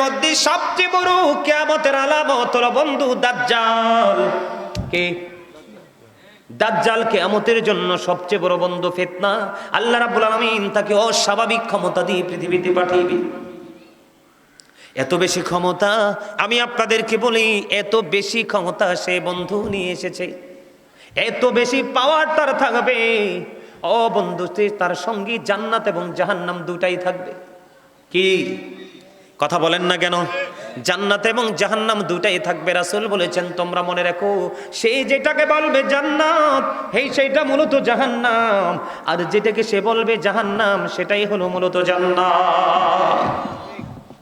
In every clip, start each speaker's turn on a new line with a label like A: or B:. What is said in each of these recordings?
A: মধ্যে সবচেয়ে বড় কিয়ামতের আলামত হলো বন্ধু দাজ্জাল। কে? দাজ্জাল কিয়ামতের জন্য সবচেয়ে বড় বন্ধু ফিতনা। আল্লাহ রাব্বুল আলামিন তাকে অস্বাভাবিক ক্ষমতা দিয়ে পৃথিবীতে পাঠিয়েবে। এত বেশি ক্ষমতা, আমি আপনাদেরকে বলি, এত বেশি ক্ষমতা সে বন্ধু নিয়ে এসেছে, এত বেশি পাওয়ার তার থাকবে। ও বন্ধু, তার সঙ্গী জান্নাত এবং জাহান্নাম দুটাই থাকবে। কি কথা বলেন না কেন? জান্নাত এবং জাহান্নাম দুটাই থাকবে। রাসূল বলেছেন, তোমরা মনে রাখো, সে যেটাকে বলবে জান্নাত, সেইটা মূলত জাহান্নাম, আর যেটাকে সে বলবে জাহান্নাম, সেটাই হলো মূলত জান্নাত।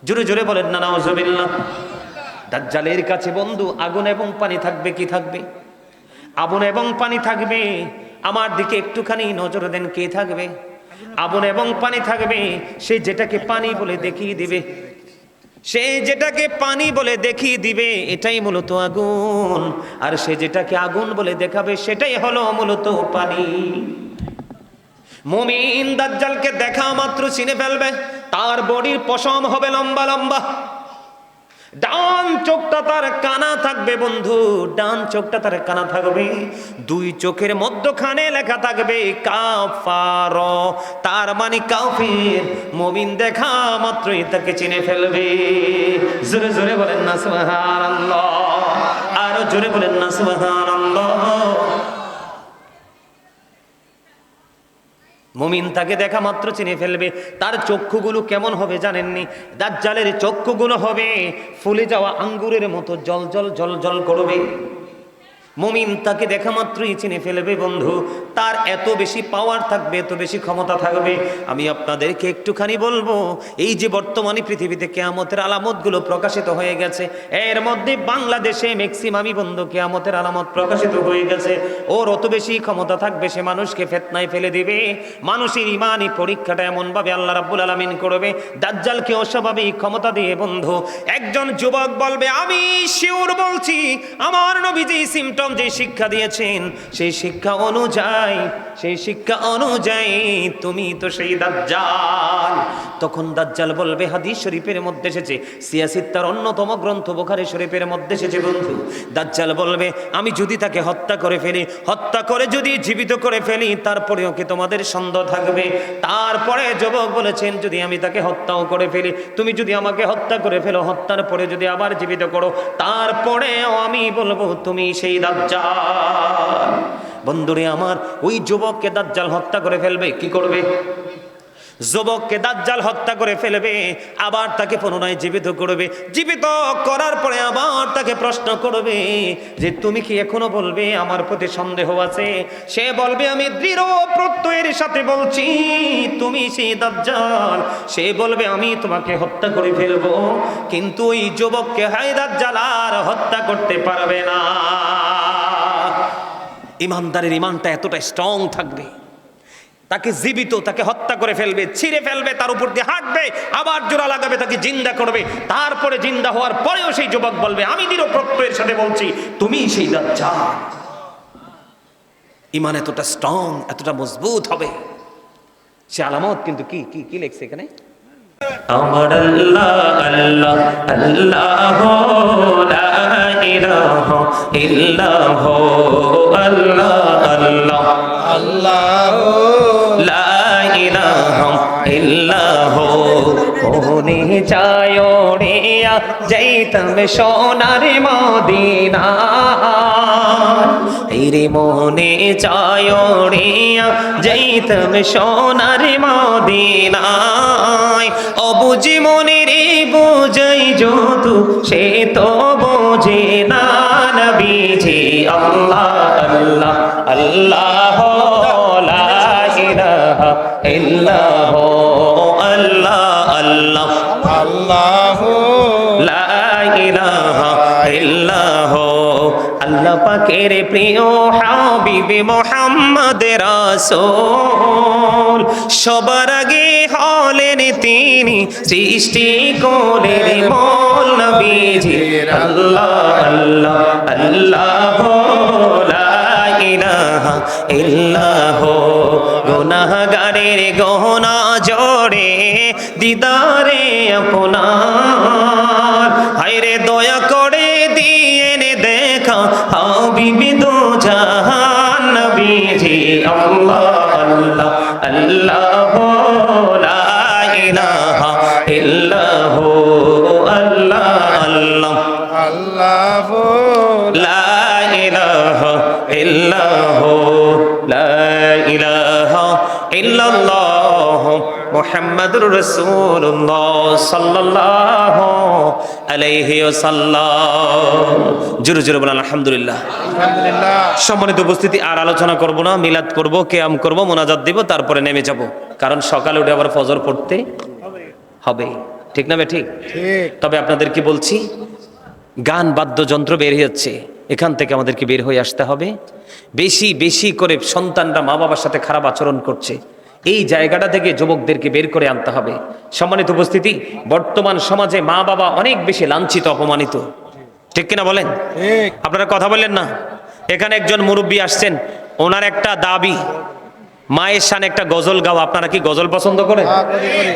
A: জোরে জোরে বলেন না নাউজুবিল্লাহ। দাজ্জালের কাছে বন্ধু আগুন এবং পানি থাকবে। কি থাকবে? আগুন এবং পানি থাকবে। আমার দিকে একটুখানি নজর দেন, কে থাকবে? আগুন এবং পানি থাকবে। সে যেটাকে পানি বলে দেখিয়ে দিবে, সে যেটাকে পানি বলে দেখিয়ে দিবে, এটাই মূলত আগুন, আর সে যেটাকে আগুন বলে দেখাবে, সেটাই হলো মূলত পানি। মুমিন দাজ্জালকে দেখা মাত্র চিনে ফেলবে। তার বডির পশম হবে লম্বা লম্বা, ডান চোখটা তার কানা থাকবে বন্ধু, ডান চোখটা তার কানা থাকবে, দুই চোখের মধ্যখানে লেখা থাকবে কাফার, তার মানে কাফির। মুমিন দেখা মাত্রই তাকে চিনে ফেলবে। জোরে জোরে বলেন না সুবহানাল্লাহ, আরো জোরে বলেন না সুবহানাল্লাহ। মুমিন তাকে দেখা মাত্র চিনে ফেলবে। তার চক্ষুগুলো কেমন হবে জানেননি? দাজ্জালের চক্ষুগুলো হবে ফুলে যাওয়া আঙ্গুরের মতো জল জল জল জল করবে। মুমিন তাকে দেখা মাত্রই চিনে ফেলবে বন্ধু। তার এত বেশি পাওয়ার থাকবে, এত বেশি ক্ষমতা থাকবে। আমি আপনাদেরকে একটুখানি বলবো, এই যে বর্তমানে পৃথিবীতে কিয়ামতের আলামতগুলো প্রকাশিত হয়ে গেছে, এর মধ্যে বাংলাদেশে ম্যাক্সিমামই বন্ধু কিয়ামতের আলামত প্রকাশিত হয়ে গেছে। ওর অত বেশি ক্ষমতা থাকবে, সে মানুষকে ফিতনায় ফেলে দিবে। মানুষের ইমানি পরীক্ষাটা এমনভাবে আল্লাহ রাব্বুল আলামিন করবে, দাজ্জালকে অস্বাভাবিক ক্ষমতা দিয়ে বন্ধু। একজন যুবক বলবে, আমি শিওর বলছি, আমার নবীজি সিমটম যে শিক্ষা দিয়েছেন, সেই শিক্ষা অনুযায়ী তুমি তো সেই দাজ্জাল। তখন দাজ্জাল বলবে, হাদিস শরীফের মধ্যে এসেছে, সিয়াসিত্তার অন্যতম গ্রন্থ বুখারী শরীফের মধ্যে এসেছে বন্ধু। দাজ্জাল বলবে, আমি যদি তাকে হত্যা করে ফেলি, হত্যা করে যদি জীবিত করে ফেলি, তারপরেও কি তোমাদের সন্দেহ থাকবে? তারপরে যুবক বলেছেন, যদি আমি তাকে হত্যাও করে ফেলি, তুমি যদি আমাকে হত্যা করে ফেলো, হত্যার পরে যদি আবার জীবিত করো, তারপরেও আমি বলবো তুমি সেই দাজ্জাল। বন্ধুরে আমার, ওই যুবককে দাজ্জাল হত্যা করে ফেলবে। কি করবে? যুবককে দাজ্জাল হত্যা করে ফেলবে, আবার তাকে পুনরায় জীবিত করবে। জীবিত করার পরে আবার তাকে প্রশ্ন করবে যে তুমি কি এখনো বলবে আমার প্রতি সন্দেহ আছে? সে বলবে, আমি দৃঢ় প্রত্যয়ের সাথে বলছি তুমি সেই দাজ্জাল। সে বলবে, আমি তোমাকে হত্যা করে ফেলবো। কিন্তু ওই যুবককে হায় দাজ্জাল আর হত্যা করতে পারবে না। ইমানদারের ইমানটা এতটা স্ট্রং থাকবে, তাকে জীবিত, তাকে হত্যা করে ফেলবে, ছিঁড়ে ফেলবে, তার উপর দিয়ে হাঁটবে, আবার জোড়া লাগাবে, তাকে জিন্দা করবে। তারপরে জিন্দা হওয়ার পরেও সেই যুবক বলবে, আমি দৃঢ় প্রত্যয়ের সাথে বলছি তুমি সেই দাজ্জাল। ইমান এতটা স্ট্রং, এতটা মজবুত হবে। সে আলামত কিন্তু কি কি কি লেখছে এখানে? আমার আল্লাহ আল্লাহ আল্লাহ লা ইলাহা ইল্লাহ আল্লাহ আল্লাহ আল্লাহ লা ইলাহা ইল্লাহ। মনে চায় ওড়িয়া যাইতাম সোনার মদিনা, রে মনে চায় ওড়িয়া যাইতাম সোনার মদিনায়। অবুঝি মনে রে বোঝাই যত, সে তো বোঝে না নবীজি। আল্লাহ আল্লাহ আল্লাহ লা ইলাহা ইল্লাহ আল্লাহ আল্লাহ আল্লাহ লা ইলাহা ইল্লাহ। আল্লাহ পাকের প্রিয় হাবিব মুহাম্মদ রাসূল, সবার আগে হলেন তিনি সৃষ্টি কোলের মূল নবীজি। আল্লাহ আল্লাহ আল্লাহ লা ইলাহা ইল্লাহ। গুনাহগারের গহনা জড়ে দিদারে আপনার, মুহাম্মাদুর রাসূলুল্লাহ সাল্লাল্লাহু আলাইহি ওয়াসাল্লাম। জোরে জোরে বলেন আলহামদুলিল্লাহ।
B: আলহামদুলিল্লাহ।
A: সম্মানিত উপস্থিতি, আর আলোচনা করব না, মিলাদ করব, কিয়াম করব, মোনাজাত দিব, তারপরে নেমে যাব, কারণ সকালে উঠে আবার ফজর পড়তে হবে। ঠিক না ঠিক?
B: ঠিক।
A: তবে আপনাদেরকে বলছি, গান বাদ্যযন্ত্র বের হচ্ছে, এখান থেকে আমাদেরকে বের হয়ে আসতে হবে। বেশি বেশি করে সন্তানরা মা বাবার সাথে খারাপ আচরণ করছে, এই জায়গাটা থেকে যুবকদেরকে বের করে আনতে হবে। সম্মানিত উপস্থিতি, বর্তমান সমাজে মা বাবা অনেক বেশি লাঞ্ছিত, অপমানিত। ঠিক কিনা বলেন?
B: ঠিক।
A: আপনারা কথা বললেন না? এখানে একজন মুরব্বী আসছেন, ওনার একটা দাবি, মায়ের শানে একটা গজল গাও। আপনারা কি গজল পছন্দ করেন?
B: হ্যাঁ, করি, করি।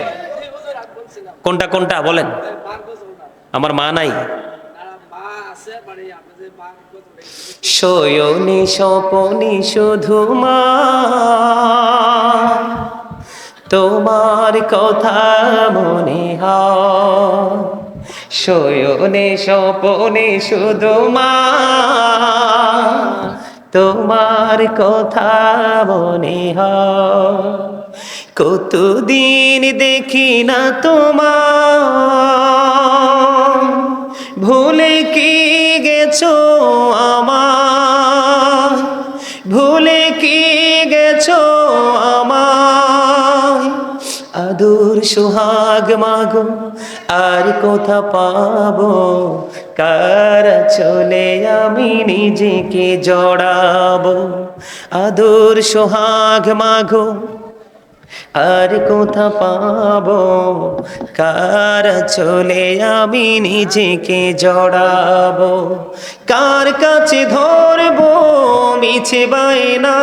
A: কোনটা কোনটা বলেন? আমার মা নাই। শয়নি স্বপনি শুধু মা, তোমার কথা মনে হয়। শয়নি স্বপনি শুধু মা, তোমার কথা মনে হয়। কতদিন দেখি না তোমার, ভুলে কি গেছো আমার, ভুলে কি গেছো আমার। আদর সোহাগ মাগো আর কোথা পাবো, কার চলে আমি নিজেকে জড়াবো। আদর সোহাগ মাগো আর কোথা পাবো, কার চলে আমি নিজেকে জড়াবো। কার কাছে ধরবো মিছে বায়না,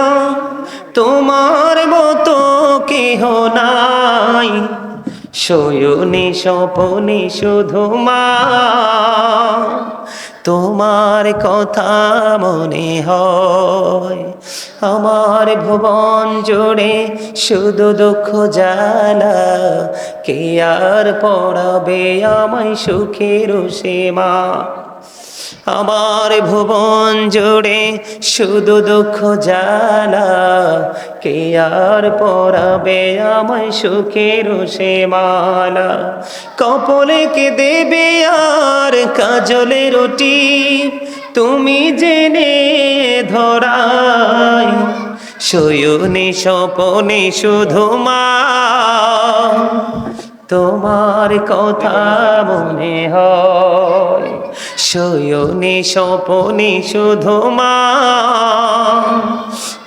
A: তোমার মতো কেহ নাই। শয়নি স্বপনে শুধু মা, তোমার কথা মনে হয়। আমার ভুবন জুড়ে শুধু দুঃখ জ্বালা, কে আর পড়াবে আমায় সুখের সীমা। আমার ভুবন জুড়ে শুধু দুঃখ জ্বালা, কে আর পরাবে আমায় সুখের সীমানা। কপালে কে দেবে আর কাজলে রুটি, তুমি জেনে ধরাই। শয়নি স্বপনে শুধু মা, তোমার কথা মনে হয়। শয়নি স্বপনে শুধু মা,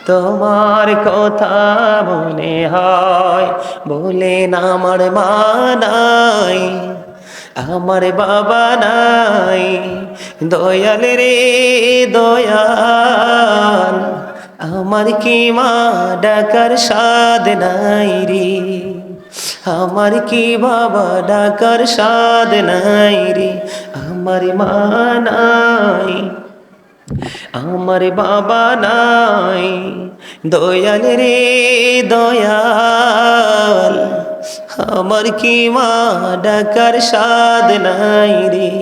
A: তোমার কথা মনে হয়। বলেন আমার মা নাই, আমার বাবা নাই, দয়াল রে দয়াল। আমার কি মা ডাকার সাধ নাই রে, আমার কি বাবা ডাকার সাধ নাই রে। আমার মা নাই, আমার বাবা নাই, দয়াল রে দয়াল। আমার কি মা ডাকার সাধ নাই রে,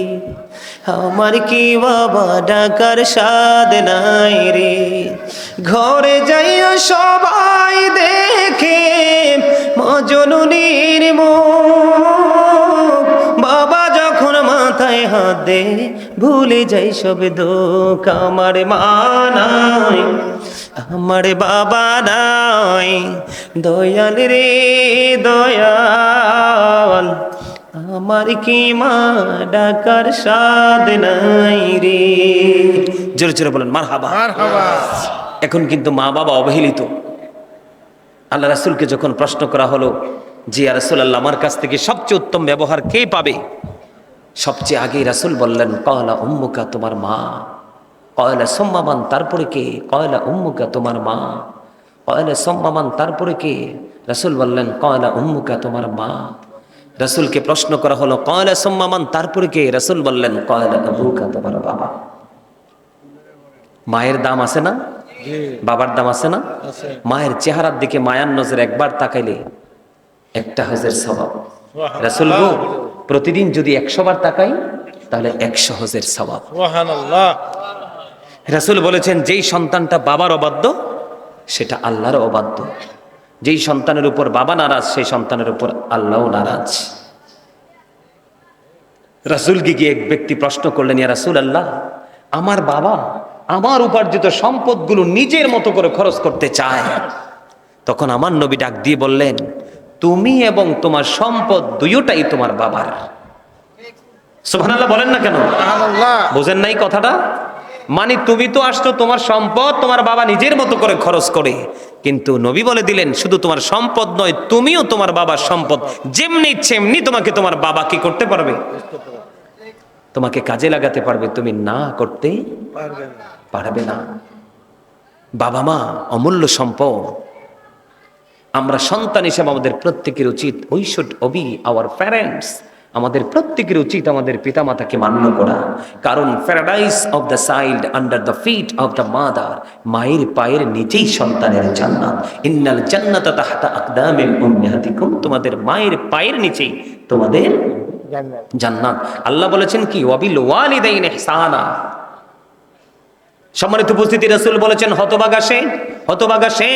A: আমার কি বাবা ডাকার সাধ নাই রে। ঘরে যাইও সবাই দেখে মজনুনির মুখ, বাবা যখন মাথায় হাত দে ভুলে যাই সব দুঃখ। আমার মা নাই, আমার বাবা নাই, দয়াল রে দয়াল। আমার কি মা ডাকার সাধ নাই রে। জোরে জোরে বলেন মারহাবা।
B: মারহাবা।
A: এখন কিন্তু মা বাবা অবহেলিত। আল্লাহ রাসূলকে যখন প্রশ্ন করা হলো, জি ইয়া রাসূলুল্লাহ, আমার কাছ থেকে সবচেয়ে উত্তম ব্যবহার কে পাবে? সবচেয়ে আগে রাসূল বললেন, ক্বালা উম্মুকা, তোমার মা। ক্বালা সুম্মা মান, তারপরে কে? ক্বালা উম্মুকা, তোমার মা। ক্বালা সুম্মা মান, তারপরে কে? রাসূল বললেন, ক্বালা উম্মুকা, তোমার মা। রাসূলকে প্রশ্ন করা হলো, ক্বালা সুম্মা মান, তারপরে কে? রাসূল বললেন, ক্বালা আবুকা, তোমার বাবা। মায়ের দাম আছে না?
B: জি।
A: বাবার দাম আছে না?
B: আছে।
A: মায়ের চেহারার দিকে মায়ার নজর একবার তাকাইলে একটা হজের সওয়াব। রাসূল গো, প্রতিদিন যদি 100 বার তাকাই তাহলে 100 হজের সওয়াব।
B: সুবহানাল্লাহ।
A: রাসূল বলেছেন, যেই সন্তানটা বাবার অবাধ্য সেটা আল্লাহর অবাধ্য। যেই সন্তানের উপর বাবা নারাজ, সেই সন্তানের উপর আল্লাহও নারাজ। রাসূলকে গিয়ে এক ব্যক্তি প্রশ্ন করলেন, ইয়া রাসূলুল্লাহ, আমার বাবা আমার উপার্জিত সম্পদগুলো নিজের মতো করে খরচ করতে চায়। তখন আমার নবী ডাক দিয়ে বললেন, তুমি এবং তোমার সম্পদ দুইটাই তোমার বাবার। সুবহানাল্লাহ বলেন না কেন? বুঝেন নাই কথাটা? মানে তুমি তো আসছো তোমার সম্পদ তোমার বাবা নিজের মতো করে খরচ করে, কিন্তু নবী বলে দিলেন শুধু তোমার সম্পদ নয়, তুমিও তোমার বাবার সম্পদ। যেমনি ইচ্ছে এমনি তোমাকে তোমার বাবা কি করতে পারবে? তোমাকে কাজে লাগাতে পারবে, তুমি না করতে পারবে না। বাবা মা অমূল্য সম্পদ। আমরা সন্তান হিসেবে আমাদের প্রত্যেকের উচিত, we should obey our parents. আমাদের প্রত্যেকের উচিত আমাদের পিতামাতাকে মান্য করা, কারণ paradise of the child under the feet of the mother. মায়ের পায়ের নিচেই সন্তানের জান্নাত। ইন্নাল জান্নাতা তাহতা আকদামিল উম্মাহাতিকুম, তোমাদের মায়ের পায়ের নিচেই তোমাদের জান্নাত। আল্লাহ বলেছেন কি, ওয়াবিল ওয়ালিদাইনি ইহসানা। সম্মানিত উপস্থিতি, রাসূল বলেছেন হতভাগা সে, হতভাগা সে,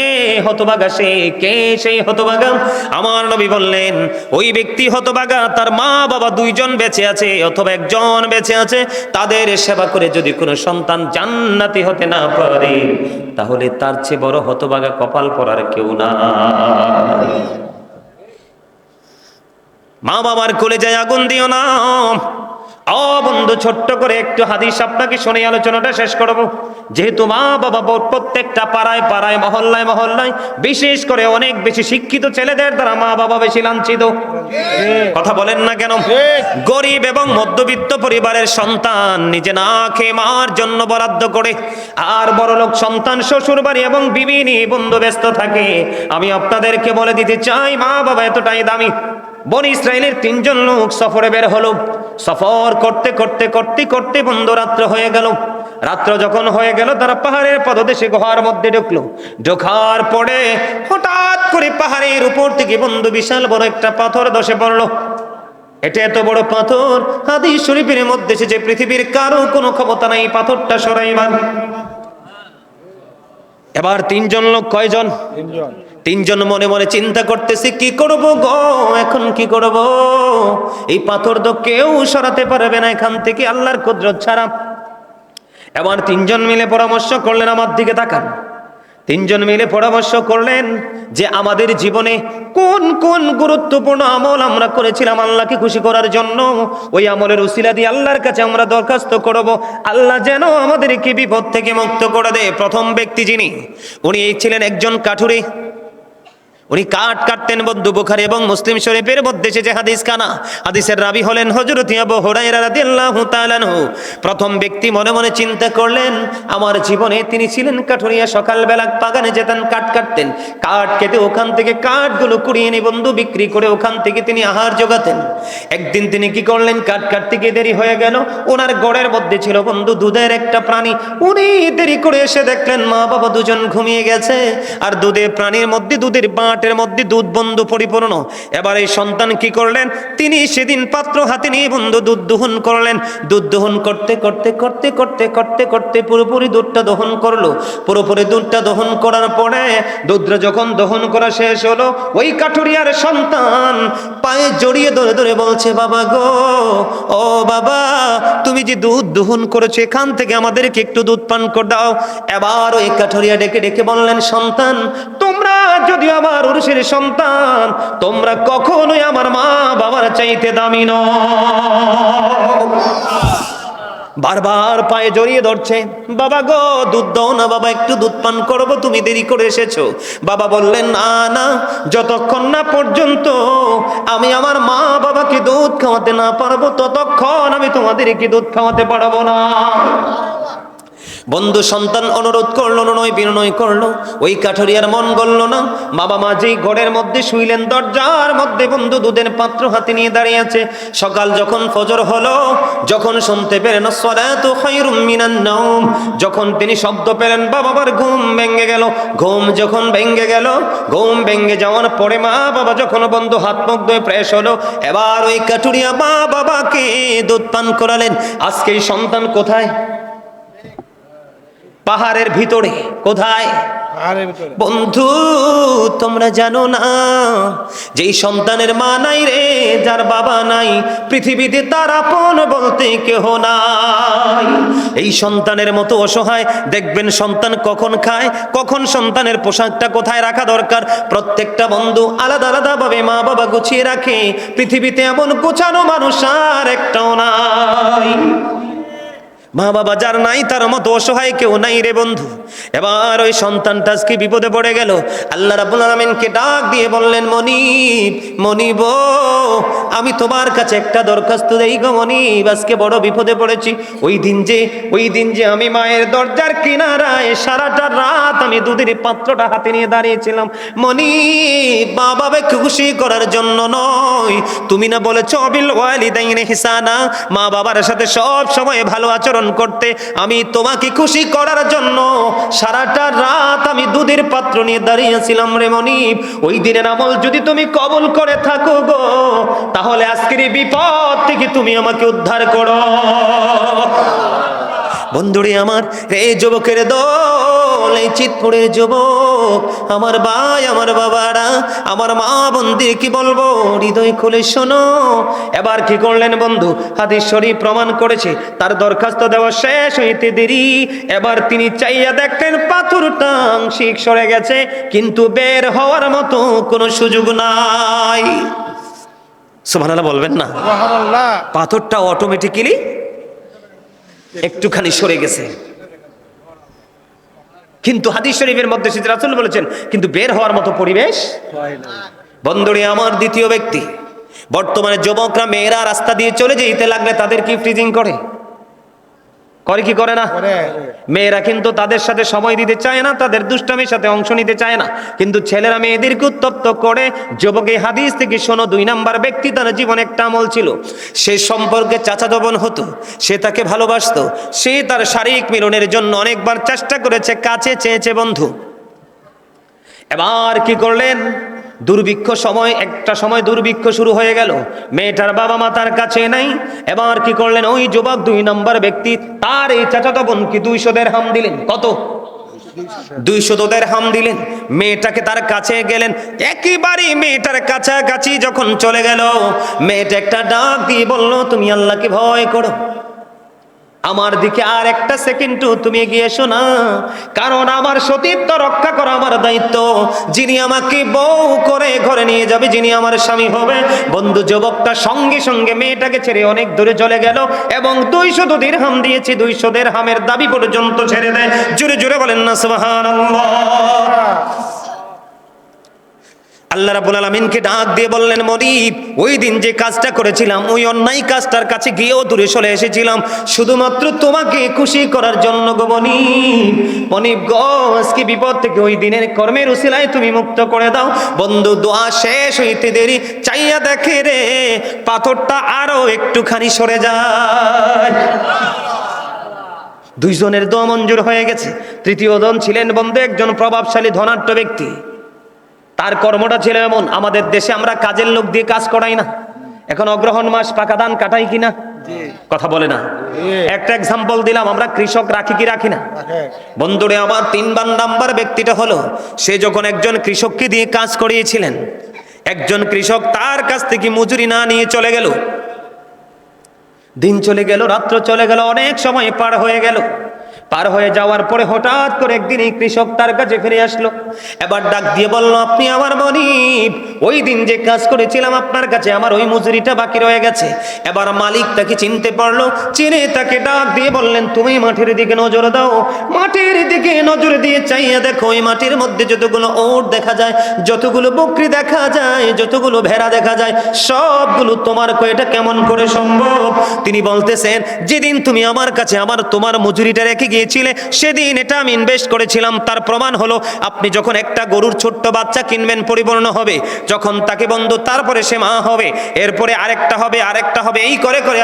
A: হতভাগা সে। কে সেই হতভাগা? আমার নবী বললেন, ওই ব্যক্তি হতভাগা তার মা বাবা দুইজন বেঁচে আছে অথবা একজন বেঁচে আছে, তাদের সেবা করে যদি কোনো সন্তান জান্নাতি হতে না পারে, তাহলে তার চেয়ে বড় হতভাগা কপাল পরার কেউ না। মা বাবার কলেজায় আগুন দিও না। ও বন্ধু, ছোট্ট করে একটু হাদিস আপনাকে শুনে আলোচনাটা শেষ করব। যেহেতু মা বাবা প্রত্যেকটা পাড়ায় পাড়ায়, মহল্লায় মহল্লায়, বিশেষ করে অনেক বেশি শিক্ষিত ছেলেদের দ্বারা মা বাবা বেশি লাঞ্ছিত। কথা বলেন না কেন? গরিব এবং মধ্যবিত্ত পরিবারের সন্তান নিজে না খেয়ে মার জন্য বরাদ্দ করে, আর বড়লোক সন্তান শ্বশুর বাড়ি এবং বিবি নিয়ে বন্ধু ব্যস্ত থাকে। আমি আপনাদেরকে বলে দিতে চাই, মা বাবা এতটাই দামি। বনি ইসরাইলের 3 জন লোক সফরে বের হলো। সফর করতে করতে করতে করতে বন্ধু রাত্র হয়ে গেল। রাত্র যখন হয়ে গেল, তারা পাহাড়ের পদদেশে গুহার মধ্যে ঢুকলো। ঢোকার পরে হঠাৎ করে পাহাড়ের উপর থেকে বন্ধু বিশাল বড় একটা পাথর ধসে পড়লো। এটা এত বড় পাথর, হাদিস শরীফের মধ্যে এসেছে পৃথিবীর কারো কোনো ক্ষমতা নাই পাথরটা সরাইবার। এবার 3 জন লোক, কয়জন? 3 জন মনে মনে চিন্তা করতেছে, কি করব গো, এখন কি করব? এই পাথর তো কেউ সরাতে পারবে না এখান থেকে আল্লাহর কুদরত ছাড়া। এবার 3 জন মিলে পরামর্শ করলেন, আমার দিকে তাকান। 3 জন মিলে পরামর্শ করলেন যে আমাদের জীবনে কোন কোন গুরুত্বপূর্ণ আমল আমরা করেছিলাম আল্লাহকে খুশি করার জন্য, ওই আমলের উসিলা দিয়ে আল্লাহর কাছে আমরা দরখাস্ত করব, আল্লাহ যেন আমাদেরকে বিপদ থেকে মুক্ত করে দেয়। প্রথম ব্যক্তি যিনি, উনি ছিলেন একজন কাঠুরে। উনি কাঠ কাটতেন। বন্ধু বুখারী এবং মুসলিম শরীফের মধ্যে এসেছে হাদিস খানা। হাদিসের রাবি হলেন হযরত আবু হুরায়রা রাদিয়াল্লাহু তাআলা আনহু। প্রথম ব্যক্তি মনে মনে চিন্তা করলেন, আমার জীবনে তিনি ছিলেন কাঠুরিয়া। সকালবেলা বাগানে যেতেন, কাঠ কাটতেন। কাঠ কেটে ওখান থেকে কাঠগুলো কুড়িয়ে নিয়ে বন্ধু বিক্রি করে ওখান থেকে তিনি আহার জোগাতেন। একদিন তিনি কি করলেন, কাঠ কাটতে গিয়ে দেরি হয়ে গেল। ওনার গড়ের মধ্যে ছিল বন্ধু দুধের একটা প্রাণী। উনি দেরি করে এসে দেখলেন মা বাবা দুজন ঘুমিয়ে গেছে, আর দুধের প্রাণীর মধ্যে, দুধের বাটের মধ্যে দুধ বন্ধু পরিপূর্ণ। এবার এই সন্তান কি করলেন, তিনি সেদিন পাত্র হাতে নিয়ে বন্ধু দুধ দহন করলেন। দুধ দহন করতে করতে করতে করতে করতে করতে পুরোপুরি দুধটা দহন করলো। পুরোপুরি দুধটা দহন করার পরে, দুধটা যখন দহন করা শেষ হলো, ওই কাঠুরিয়ার সন্তান পায়ে জড়িয়ে ধরে ধরে বলছে, বাবা গো, ও বাবা, তুমি যে দুধ দহন করেছো, এখান থেকে আমাদেরকে একটু দুধ পান করে দাও। এবার ওই কাঠুরিয়া ডেকে ডেকে বললেন, সন্তান, তোমরা যদি আমার উরুষের সন্তান, তোমরা কখনোই আমার মা বাবার চাইতে দামি নও। বারবার পায়ে জড়িয়ে ধরছে, বাবা গো, দুধ দাও না বাবা, একটু দুধ পান করবো, তুমি দেরি করে এসেছো। বাবা বললেন, না না, যতক্ষণ না পর্যন্ত আমি আমার মা বাবাকে দুধ খাওয়াতে না পারবো, ততক্ষণ আমি তোমাদেরকে দুধ খাওয়াতে পারবো না। বন্ধু সন্তান অনুরোধ করলো, নয় বিনয় করলো। ওই কাঠুরিয়ার মন গলল না। বাবা মা যেই ঘরের মধ্যে শুইলেন, দরজার মধ্যে বন্ধু দুধের পাত্র হাতে নিয়ে দাঁড়িয়ে আছে। সকাল যখন ফজর হলো, যখন শুনতে পেলেন আসসালাতু খায়রুম মিনান নাওম, যখন তিনি শব্দ পেলেন, বাবার ঘুম ভেঙে গেল। ঘুম যখন ভেঙে গেল, ঘুম ভেঙে যাওয়ার পরে মা বাবা যখন বন্ধু হাত মুখ ধুয়ে ফ্রেশ হলো, এবার ওই কাঠুরিয়া মা বাবাকে দুধ পান করালেন। আজকে এই সন্তান কোথায়? পাহাড়ের ভিতরে। কোথায়? বন্ধু তোমরা জানো না, যেই সন্তানের মা নাই রে, যার বাবা নাই, পৃথিবীতে তার আপন বলতে কেহ নাই। এই সন্তানের মতো অসহায় দেখবেন সন্তান কখন খায়, কখন সন্তানের পোশাকটা কোথায় রাখা দরকার, প্রত্যেকটা বন্ধু আলাদা আলাদা ভাবে মা বাবা গুছিয়ে রাখে। পৃথিবীতে এমন গোছানো মানুষ আর একটাও নাই। মা বাবা যার নাই তার মতো অসহায় কেউ নাই রে বন্ধু। এবার ওই সন্তানটা আজকে বিপদে পড়ে গেল। আল্লাহ রাব্বুল আলামিনকে ডাক দিয়ে বললেন, মনিব, মনিব, আমি তোমার কাছে একটা দরখাস্ত দেই গো মনিব, আজকে বড় বিপদে পড়েছি। ওই দিন যে আমি মায়ের দরজার কিনারায় সারাটা রাত আমি দুধের পাত্রটা হাতে নিয়ে দাঁড়িয়েছিলাম, মনিব, মা বাবাকে খুশি করার জন্য নয়। তুমি না বলেছো বিল ওয়ালিদাইনি ইহসানা, মা বাবার সাথে সব সময় ভালো আচরণ করতে, আমি তোমাকে খুশি করার জন্য সারাটা রাত আমি দুধের পাত্র নিয়ে দাঁড়িয়েছিলাম রে মনিব। ওই দিনের আমল যদি তুমি কবুল করে থাকো গো, তাহলে আজকের এই বিপদ থেকে তুমি আমাকে উদ্ধার করো। বন্ধুরে আমার, এই যুবকের দল, এই চিতপুরের যুবক, আমার ভাই, আমার বাবারা, আমার মা বোনদের কি বলবো, হৃদয় খুলে শোনো। এবার কি করলেন বন্ধু, হাদিস শরীফ প্রমাণ করেছে তার দরখাস্ত দেওয়া শেষ হইতে দেরি। এবার তিনি চাইয়া দেখলেন পাথরটা আংশিক সরে গেছে, কিন্তু বের হওয়ার মতো কোনো সুযোগ নাই। সুবহানাল্লাহ বলবেন না? সুবহানাল্লাহ। পাথরটা অটোমেটিক্যালি একটুখানি সরে গেছে, কিন্তু হাদিস শরীফের মধ্যে রাসূল বলেছেন কিন্তু বের হওয়ার মতো পরিবেশ। বন্ধুরে আমার, দ্বিতীয় ব্যক্তি, বর্তমানে যুবকরা মেয়েরা রাস্তা দিয়ে চলে যেতে লাগলে তাদের কি ফ্রিজিং করে কি করে না? মেয়েরা কিন্তু তাদের সাথে সময় দিতে চায় না, তাদের দুষ্টামির সাথে অংশ নিতে চায় না, কিন্তু ছেলেরা মেয়েদেরকে উত্তপ্ত করে। যুবক এই হাদিস থেকে শোনো, 2 নাম্বার ব্যক্তি, তার জীবনে একটা আমল ছিল, সে সম্পর্কে চাচাতো বোন হতো, সে তাকে ভালোবাসতো, সে তার শারীরিক মিলনের জন্য অনেকবার চেষ্টা করেছে, কাছে চেয়েছে বন্ধু। এবার কি করলেন, দুর্ভিক্ষ সময়, একটা সময় দুর্ভিক্ষ শুরু হয়ে গেল, মেয়েটার বাবা মা তার কাছে নাই। এবার কি করলেন, ওই যুবক 2 নম্বর ব্যক্তি তার এই চাচাতো বোনকে 200 দিরহাম দিলেন। কত? 200 দিরহাম দিলেন। মেয়েটাকে তার কাছে গেলেন, একেবারে মেয়েটার কাছাকাছি যখন চলে গেল, মেয়েটা একটা ডাক দিয়ে বলল, তুমি আল্লাহকে ভয় করো, আমার দিকে আর একটা সেকেন্ডও তুমি এগিয়ে এসো না, কারণ আমার সতীত্ব রক্ষা করা আমার দায়িত্ব। যিনি আমাকে বউ করে ঘরে নিয়ে যাবে, যিনি আমার স্বামী হবে। বন্ধু, যুবকটা সঙ্গে সঙ্গে মেয়েটাকে ছেড়ে অনেক দূরে চলে গেল এবং 200 দিরহাম দিয়েছে, 200 দিরহামের দাবি পর্যন্ত ছেড়ে দেয়। জোরে জোরে বলেন না সুবহানাল্লাহ। আল্লাহ রাব্বুল আলামিনকে ডাক দিয়ে বললেন, মনিব, ওই দিন যে কাজটা করেছিলাম, ওই অন্যায় কাজটার কাছে গিয়েও দূরে চলে এসেছিলাম শুধুমাত্র তোমাকে খুশি করার জন্য গো মনিব। মনিব গো, আজকে বিপদ থেকে ওই দিনের কর্মের উসিলায় তুমি মুক্ত করে দাও। বন্ধু, দোয়া শেষ হইতে দেরি, চাইয়া দেখে রে পাথরটা আরো একটুখানি সরে যায়। 2 জনের দোয়া মঞ্জুর হয়ে গেছে। তৃতীয় জন ছিলেন বন্ধু একজন প্রভাবশালী ধনাঢ্য ব্যক্তি। তার কর্মটা ছিল এমন, আমাদের দেশে আমরা কাজের লোক দিয়ে কাজ করাই না, এখন অগ্রহণ মাস পাকা ধান কাটাই কিনা, কথা বলে না। একটা এক্সাম্পল দিলাম, আমরা কৃষক রাখি কি রাখি না? বন্ধুরে আমার, 3 নাম্বার ব্যক্তিটা হলো, সে যখন একজন কৃষককে দিয়ে কাজ করিয়েছিলেন, একজন কৃষক তার কাছ থেকে মজুরি না নিয়ে চলে গেল। দিন চলে গেল, রাত্র চলে গেল, অনেক সময় পার হয়ে গেল। পার হয়ে যাওয়ার পরে হঠাৎ করে একদিন এই কৃষক তার কাছে ফিরে আসলো। এবার ডাক দিয়ে বলল, আপনি আমার মনিব, ওই দিন যে কাজ করেছিলাম আপনার কাছে আমার ওই মজুরিটা বাকি রয়ে গেছে। এবার মালিক তাকে চিনতে পারলো, চিনে তাকে ডাক দিয়ে বললেন, তুমি মাঠের দিকে নজর দাও। মাঠের দিকে নজর দিয়ে চাইয়া দেখো, ওই মাটির মধ্যে যতগুলো ওট দেখা যায়, যতগুলো বকরি দেখা যায়, যতগুলো ভেড়া দেখা যায়, সবগুলো তোমার। এটা কেমন করে সম্ভব? তিনি বলতেছেন, যেদিন তুমি আমার কাছে তোমার মজুরিটা রেখে গিয়েছিলে, সেদিন এটা আমি ইনভেস্ট করেছিলাম। তার প্রমাণ হলো, আপনি যখন একটা গরুর ছোট্ট বাচ্চা কিনবেন, পরিপূর্ণ হবে, যখন তাকে বন্ধু তারপরে সে মা হবে, এরপরে আরেকটা হবে, আরেকটা হবে, এই করে করে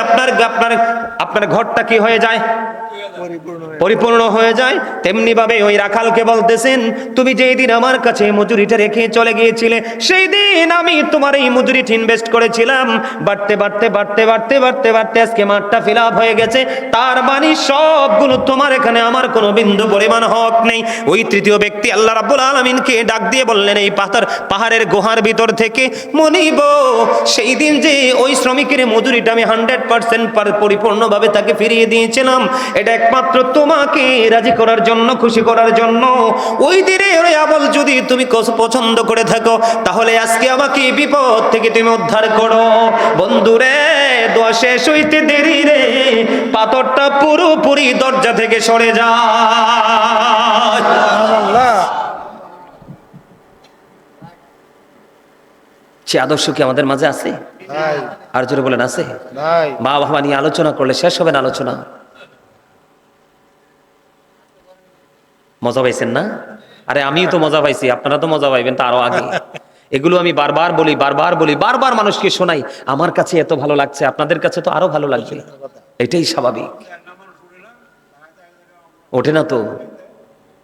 A: আপনার ঘরটা কি হয়ে যায়, পরিপূর্ণ হয়ে যায়। তেমনি ভাবে ওই রাখালকে বলতেছেন, তুমি যেই দিন আমার কাছে মজুরিটা রেখে চলে গিয়েছিলে, সেই দিন আমি তোমার এই মজুরিটা ইনভেস্ট করেছিলাম। বাড়তে বাড়তে বাড়তে বাড়তে বাড়তে বাড়তে আজকে মাঠটা ফিল আপ হয়ে গেছে। তার মানে সবগুলো তোমার এখানে আমার কোনো বিন্দু পরিমাণ হক নেই। ওই তৃতীয় ব্যক্তি আল্লাহ রাব্বুল আলামিনকে ডাক দিয়ে বললেন, এই পাহাড়ের গুহার ভিতর থেকে মনিব, সেই দিন যে ওই শ্রমিকের মজুরিটা আমি 100% পরিপূর্ণভাবে তাকে ফিরিয়ে দিয়েছিলাম, এটা একমাত্র তোমাকে রাজি করার জন্য, খুশি করার জন্য। ওই দিনে ওই আমল যদি তুমি পছন্দ করে থাকো, তাহলে আজকে আমাকে বিপদ থেকে তুমি উদ্ধার করো। বন্ধুরে, দোয়া শেষ হইতে দেরি রে, পাথরটা পুরোপুরি দরজা থেকে সরে যায়। সে আদর্শ কি আমাদের মাঝে আছে? আর জোরে বলেন আছে? মা বাবা নিয়ে আলোচনা করলে শেষ হবে না আলোচনা। মজা পাইছেন না? আরে আমিও তো মজা পাইছি, আপনারা তো মজা পাইবেন তো আরো আগে। এগুলো আমি বারবার বলি, বারবার মানুষকে শোনাই। আমার কাছে এত ভালো লাগছে, আপনাদের কাছে তো আরো ভালো লাগবে, এটাই স্বাভাবিক। ওঠে না তো?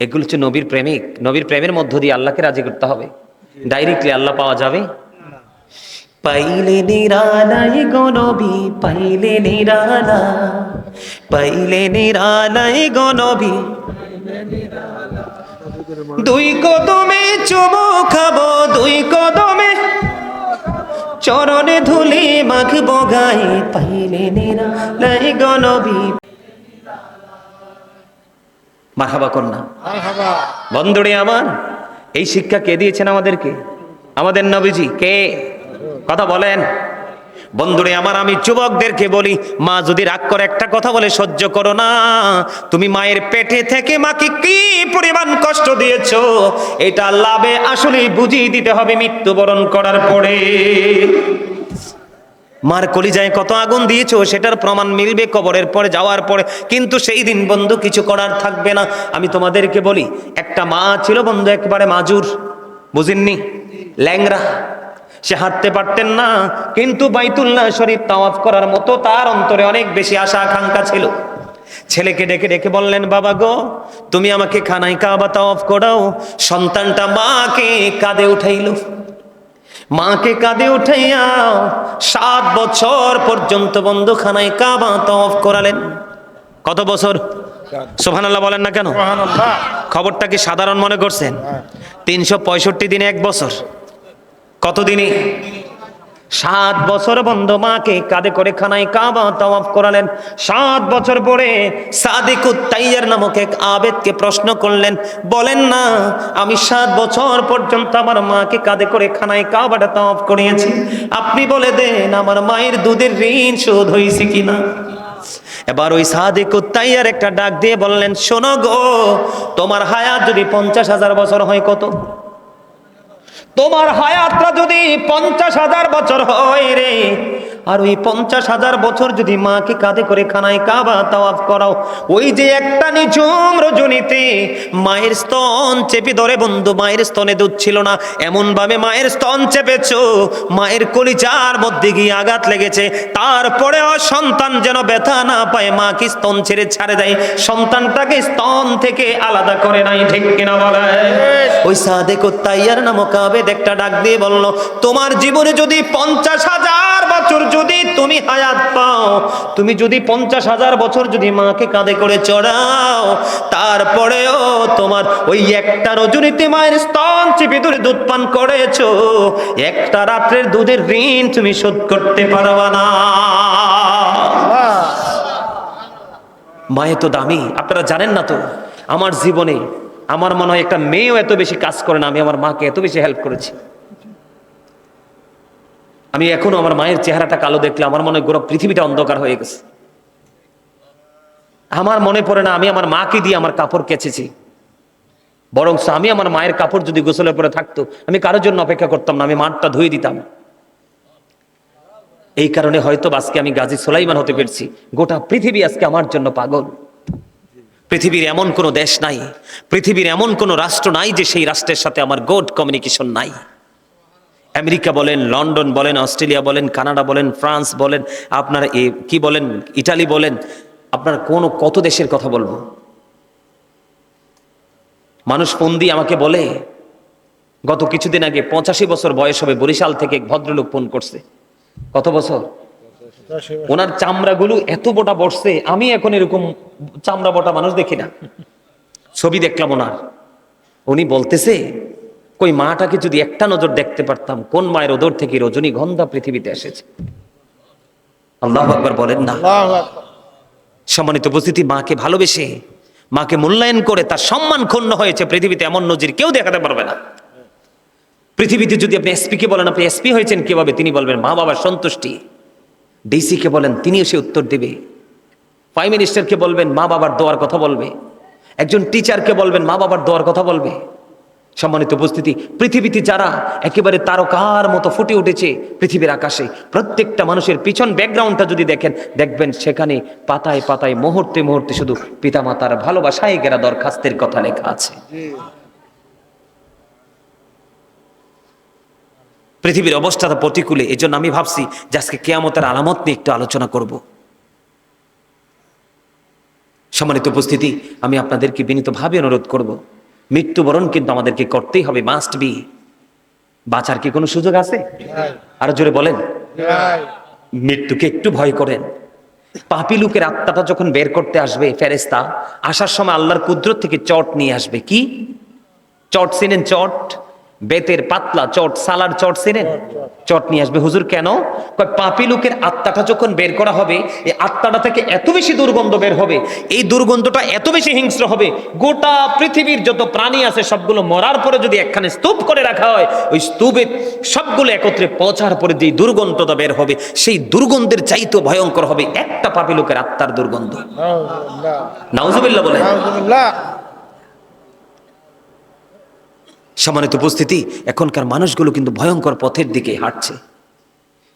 A: এগুলো হচ্ছে নবীর প্রেমিক। নবীর প্রেমের মধ্য দিয়ে আল্লাহকে রাজি করতে হবে। ডাইরেক্টলি আল্লাহ পাওয়া যাবে? পাইলে নিরালাই গো নবী, পাইলে নিরালা, পাইলে নিরালাই গো নবী, দুই কদমে চুমু খাবো, দুই কদমে চরণে ধুলি মাখবো গায়ে, পাইলে নিরালাই গো নবী। মারহাবা কন্যা, বন্ধুরে আমার, এই শিক্ষা কে দিয়েছেন আমাদেরকে? আমাদের নবীজি। কে? কথা বলেন বন্ধুরে আমার। আমি যুবকদেরকে বলি, মা যদি রাগ করে একটা কথা বলে সহ্য করো না। তুমি মায়ের পেটে থেকে মাকে কি পরিমাণ কষ্ট দিয়েছো, এটা লাভে আসলে বুঝিয়ে দিতে হবে মৃত্যুবরণ করার পরে। মার কলিজায় কত আগুন দিয়েছো সেটার প্রমাণ মিলবে কবরের পরে, যাওয়ার পরে। কিন্তু সেই দিন বন্ধু কিছু করার থাকবে না। আমি তোমাদেরকে বলি, একটা মা ছিল বন্ধু একেবারে মাজুর, বুঝেননি? ল্যাংরা, সে হাঁটতে পারতেন না, কিন্তু বাইতুল্লাহ শরীফ তাওয়াফ করার মতো তার অন্তরে অনেক বেশি আশা আকাঙ্ক্ষা ছিল। ছেলেকে ডেকে ডেকে বললেন, বাবা গো, তুমি আমাকে খানায় কাবা তাওয়াফ করাও। সন্তানটা মাকে কাঁধে উঠাইল, মাকে কাঁধে উঠাইয়া 7 বছর পর্যন্ত বন্ধু খানায় কাবা তাওয়াফ করালেন। কত বছর? সুবহানাল্লাহ বলেন না কেন? খবরটা কি সাধারণ মনে করছেন? 365 দিনে 1 বছর। কত দিনে? 7 বছর বন্ধু মাকে কাঁধে করে খানায় কাবা তাওয়াফ করালেন। 7 বছর পরে সাদিকুত তাইয়ার নামক এক আবেদকে প্রশ্ন করলেন, বলেন না, আমি 7 বছর পর্যন্ত আমার মাকে কাঁধে করে খানায় কাবাটা তাওয়াফ করিয়েছি, আপনি বলে দেন আমার মায়ের দুধের ঋণ শোধ হয়েছে কিনা? এবার ওই সাদিকুত তাইয়ার একটা ডাক দিয়ে বললেন, শোনো গো, তোমার হায়াত যদি 50,000 বছর হয়, কত? তোমার হায়াতটা যদি 50,000 বছর হয় রে, আর ওই 50,000 বছর যদি মাকে কাঁধে করে খানায় কাবা তাওয়াফ করাও, ওই যে একটা নিঝুম রজনীতে মায়ের স্তন চেপে ধরে বন্ধু, মায়ের স্তনে দুধ ছিল না, এমন ভাবে মায়ের স্তন চেপেছো, মায়ের কলিজার মধ্যে গিয়ে আঘাত লেগেছে, তারপরেও সন্তান যেন ব্যথা না পায় মাকে স্তন ছেড়ে ছাড়ে দেয়, সন্তানটাকে স্তন থেকে আলাদা করে নাই। ঠিক কিনা বলে? ওই সাদেকুত তাইয়ার নামক আবেদ একটা ডাক দিয়ে বলল, তোমার জীবনে যদি 50,000 বছর যদি তুমি হায়াত পাও, তুমি যদি 50,000 বছর যদি মাকে কাঁধে করে চড়াও, তারপরেও তোমার ওই একটা রজনীতে মায়ের স্তন চেপে ধরে দুধ পান করেছো, একটা রাত্রের দুধের ঋণ তুমি শোধ করতে পারবা না। মায়ে তো দামি, আপনারা জানেন না তো। আমার জীবনে আমার মনে হয় একটা মেয়েও এত বেশি কাজ করে না, আমি আমার মাকে এত বেশি হেল্প করেছি। আমি এখনো আমার মায়ের চেহারাটা কালো দেখলে আমার মনে হয় গোটা পৃথিবীটা অন্ধকার হয়ে গেছে। আমার মনে পড়ে না আমি আমার মাকে দিয়ে আমার কাপড় কেচেছি, বরং আমি আমার মায়ের কাপড় যদি গোসলে পরে থাকতো, আমি কারোর জন্য অপেক্ষা করতাম না, আমি মাঠটা ধুয়ে দিতাম। এই কারণে হয়তো আজকে আমি গাজী সুলাইমান হতে পেরেছি। গোটা পৃথিবী আজকে আমার জন্য পাগল। পৃথিবীর এমন কোনো দেশ নাই, পৃথিবীর এমন কোনো রাষ্ট্র নাই যে সেই রাষ্ট্রের সাথে আমার গুড কমিউনিকেশন নাই। আমেরিকা বলেন, লন্ডন বলেন, অস্ট্রেলিয়া বলেন, কানাডা বলেন, ফ্রান্স বলেন, আপনার কি বলেন, ইটালি বলেন, আপনার কত দেশের কথা বলবো। মানুষ ফোন দিয়ে আমাকে বলে, গত কিছুদিন আগে 85 বছর বয়স হবে, বরিশাল থেকে এক ভদ্রলোক ফোন করছে। কত বছর? ওনার চামড়াগুলো এত বটা বসছে, আমি এখন এরকম চামড়া বটা মানুষ দেখি না। ছবি দেখলাম ওনার, উনি বলতেছে কই মাটাকে যদি একটা নজর দেখতে পারতাম, কোন মায়ের ওদর থেকে রজনীগন্ধা পৃথিবীতে এসেছে। আল্লাহু আকবার বলেন না। সম্মানিত উপস্থিতি, মাকে ভালোবেসে, মাকে মূল্যায়ন করে তার সম্মান ক্ষুণ্ণ হয়েছে পৃথিবীতে এমন নজির কেউ দেখাতে পারবে না। পৃথিবীতে যদি আপনি এসপি কে বলেন আপনি এসপি হয়েছেন কিভাবে, তিনি বলবেন মা বাবার সন্তুষ্টি। ডিসি কে বলেন তিনিও সে উত্তর দেবে। প্রাইম মিনিস্টারকে বলবেন মা বাবার দোয়ার কথা বলবে। একজন টিচারকে বলবেন মা বাবার দোয়ার কথা বলবে। সম্মানিত উপস্থিতি, পৃথিবীতে যারা একেবারে তারকার মতো ফুটে উঠেছে পৃথিবীর আকাশে, প্রত্যেকটা মানুষের পিছন ব্যাকগ্রাউন্ডটা যদি দেখেন, দেখবেন সেখানে পাতায় পাতায় মুহূর্তে মুহূর্তে শুধু পিতামাতার ভালোবাসায় গেরা দরখাস্তের কথা লেখা আছে। পৃথিবীর অবস্থাটা প্রতিকূলে, এই জন্য আমি ভাবছি যে আজকে কিয়ামতের আলামত নিয়ে একটু আলোচনা করব। সম্মানিত উপস্থিতি, আমি আপনাদেরকে বিনীতভাবে অনুরোধ করব, মৃত্যুবরণ কিন্তু আমাদেরকে করতেই হবে, মাস্ট বি। বাঁচার কি কোনো সুযোগ আছে? আরো জোরে বলেন। মৃত্যুকে একটু ভয় করেন। পাপী লোকের আত্মাটা যখন বের করতে আসবে ফেরেশতা, আসার সময় আল্লাহর কুদরত থেকে চট নিয়ে আসবে। কি চট চিনেন? চট, বেতের পাতলা চট, সালার চট চিনেন? চট নিয়ে আসবে। হুজুর কেন? পাপী লোকের আত্মাটা যখন বের করা হবে, এই আত্মাটা থেকে এত বেশি দুর্গন্ধ বের হবে, এই দুর্গন্ধটা এত বেশি হিংস্র হবে, গোটা পৃথিবীর যত প্রাণী আছে সবগুলো মরার পরে যদি একখানে স্তূপ করে রাখা হয়, ওই স্তূপে সবগুলো একত্রে পৌঁছার পরে যে দুর্গন্ধটা বের হবে, সেই দুর্গন্ধের চাইতেও ভয়ঙ্কর হবে একটা পাপী লোকের আত্মার দুর্গন্ধ। নাউজুবিল্লাহ বলেন। সম্মানিত উপস্থিতি, এখনকার মানুষগুলো কিন্তু ভয়ঙ্কর পথের দিকে হাঁটছে।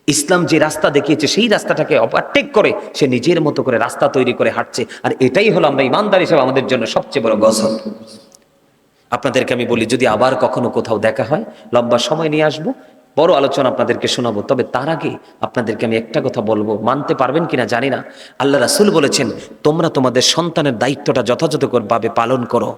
A: ইসলাম যে রাস্তা দেখিয়েছে সেই রাস্তাটাকে ওভারটেক করে সে নিজের মতো করে রাস্তা তৈরি করে হাঁটছে। আর এটাই হলো আমরা ইমানদার হিসেবে আমাদের জন্য সবচেয়ে বড় গজব। আপনাদেরকে আমি বলি, যদি আবার কখনো কোথাও দেখা হয়, লম্বা সময় নিয়ে আসবো, বড় আলোচনা আপনাদেরকে শোনাবো। তবে তার আগে আপনাদেরকে আমি একটা কথা বলবো, মানতে পারবেন কিনা জানি না। আল্লাহ রাসূল বলেছেন, তোমরা তোমাদের সন্তানের দায়িত্বটা যথাযথভাবে পালন করো।